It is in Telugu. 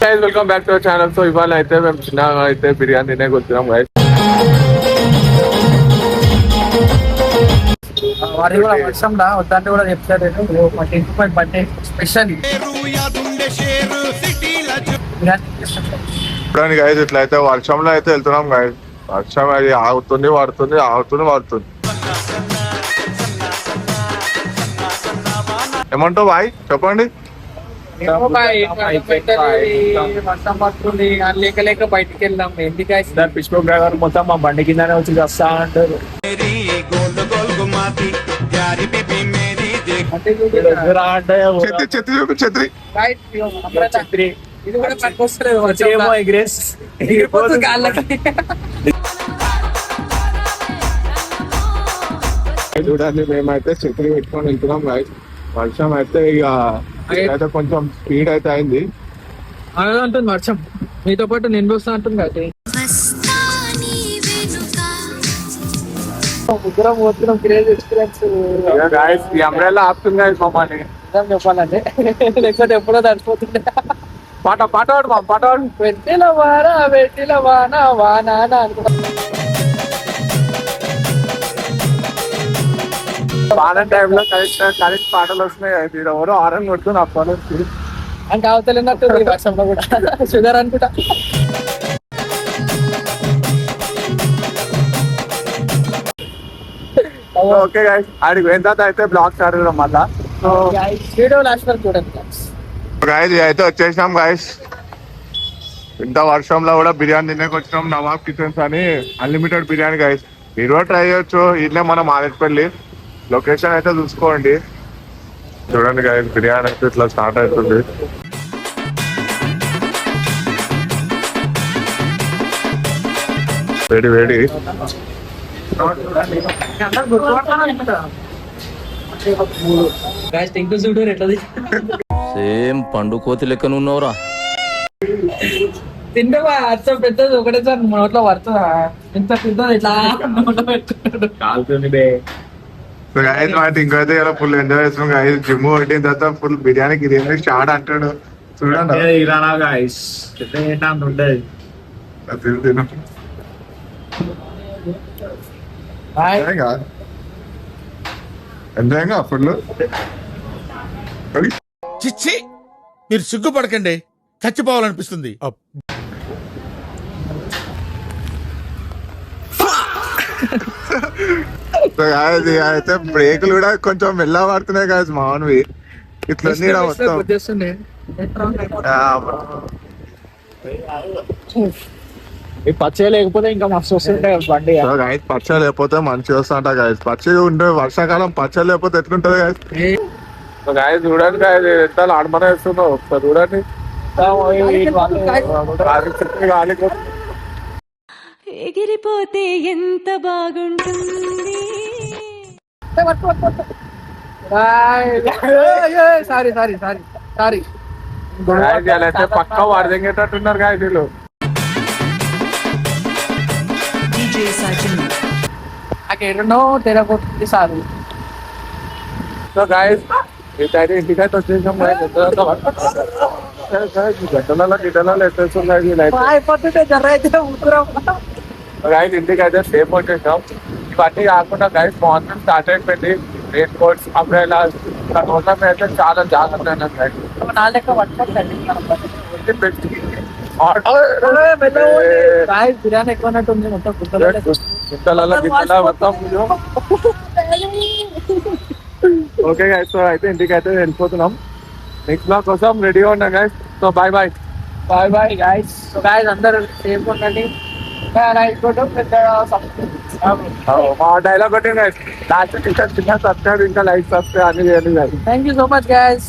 Guys welcome back to our channel. So ఇవాళ అయితే మేము చిన్నగా అయితే బిర్యానీ తినే కూర్చున్నాం గైస్. వారి కూడా వర్షం రా వద్దంటే కూడా చెప్తారు. మా ఇంటి బర్త్డే స్పెషల్ చూడండి గైస్, ఇట్లా అయితే వర్షంలో అయితే వెళ్తున్నాం గైస్. వర్షం అది ఆగుతుంది వాడుతుంది. ఏమంటావు బాయ్ చెప్పండి. వర్షం పడుతుంది లేక బయటికి వెళ్దాం. ఎందుకు పుష్ప గారు మొత్తం మా బండి కిందనే వచ్చి వస్తా అంటారు. ఛత్రి ఛత్రి ఇది కూడా పట్టుకొస్తలేదు. ఏమో ఎగ్రెస్ చూడండి, మేమైతే ఛత్రి పెట్టుకొని వెళ్తున్నాం గైస్. వర్షం అయితే ఇక అయితే కొంచెం స్పీడ్ అయితే అయింది. అదే అంటుంది వర్షం. మీతో పాటు నేను వస్తా అంటుంది కదా. ముగ్గురం పోతున్నాం. క్రేజ్ ఎక్స్పీరియన్స్ ఈ అంబ్రెల్లా ఆపుతుంది గైస్ మమ్మల్ని. చెప్పాలంటే లేకపోతే ఎప్పుడో తడిచిపోతుండే. పాట పాడు వెట్టిల వాన వాన అనుకుంటా. వాన టైంలో కరెక్ట్ పాటలు వస్తున్నాయి. మీరు ఎవరో ఆరని కొట్టుకుని ఆ పని అంటే అవతలినట్టు వర్షంలో కూడా షుగర్ అనుకుంటా. ఓకే గైస్, ఆడికి పోయిన తర్వాత అయితే బ్లాగ్ స్టార్ట్ చేయడం మళ్ళా. సో వీడియో లాస్ట్ వరకు చూడండి గైస్, అయితే వచ్చేసినాం గైస్. ఇంత వర్షంలో కూడా బిర్యానీ తినేకి వచ్చినాం. నవాబ్ కిచెన్స్ అని అన్లిమిటెడ్ బిర్యానీ గైస్. మీరు కూడా ట్రై చేయొచ్చు. ఇట్లే మనం ఆలెట్పల్లి లొకేషన్ అయితే చూసుకోండి. చూడండి గైస్, బిర్యానీ అయితే ఇట్లా స్టార్ట్ అవుతుంది. వేడి సేమ్ పండు కోతి లెక్క ఉన్నవరా. తింటే అర్థం పెద్దది ఒకటే సార్ నోట్లో పడుతుందా? ఎంత పెద్దది ఇట్లా నోట్లో పెట్టుకుంటాడు. ఇంకైతే ఇలా ఫుల్ ఎంజాయ్ చేస్తున్నాం గైస్. జిమ్ కొట్టిన తర్వాత ఫుల్ బిర్యానీ స్టార్ట్ అంటాడు. చూడండి ఇరానా గైస్ ఉండేది తిను. ఎంజాయ్గా ఫుల్. చిచ్చి, మీరు సిగ్గుపడకండి, చచ్చిపోవాలనిపిస్తుంది. అయితే బ్రేకులు కూడా కొంచెం మెల్ల పడుతున్నాయి కదా మానవి. ఇట్లా మొత్తం పచ్చ లేకపోతే ఇంకా మస్తు వస్తుంటాయి బండి. పచ్చ లేకపోతే మంచిగా వస్తుంట గాయస్. పచ్చగా ఉంటే వర్షాకాలం పచ్చ లేకపోతే ఎట్లుంటది గాయస్. చూడండి గాయస్, ఎంత ఆడమన వేస్తున్నావు ఒకసారి చూడండి. ఎగిరిపోతే ఎంత బాగుంటుంది. సారీ పక్కా వాడదెంగేటట్టున్నారు గాయస్ వీళ్ళు. నాకేడనో తెరగొట్టి సారు. సో గాయస్, ఇటైతే ఇంటికైతే వచ్చేసాం. గిడ్డలలో ఎట్టేస్తున్నాయి. అయిపోతుంటే జర్ర అయితే ఊరుకురాం. గైస్ ఇంటికైతే సేఫ్ వచ్చేసాం. ఇవన్నీ కాకుండా గైస్ మార్నింగ్ స్టార్ట్ అయిపోయింది. రెయిన్ కోట్స్, అంబ్రెలాస్ అయితే చాలా జాగ్రత్త అయినా గైస్. నా లెక్క పట్టుకోండి. బిర్యానీ ఎక్కువ ఉంది మొత్తం గిద్దల మొత్తం. ఓకే గైస్, సో అయితే ఇంటికైతే వెళ్ళిపోతున్నాం. నెక్స్ట్ బ్లాగ్ కోసం రెడీగా ఉన్నాం guys. So bye guys. So guys అందరూ సేఫ్ ఉండండి. మా డైలాగ్ కొట్టింది గైస్. లాస్ట్ చిన్న సబ్స్క్రైబ్ ఇంకా లైక్ సబ్స్క్రైబ్ అని చేయండి guys. Thank you so much guys.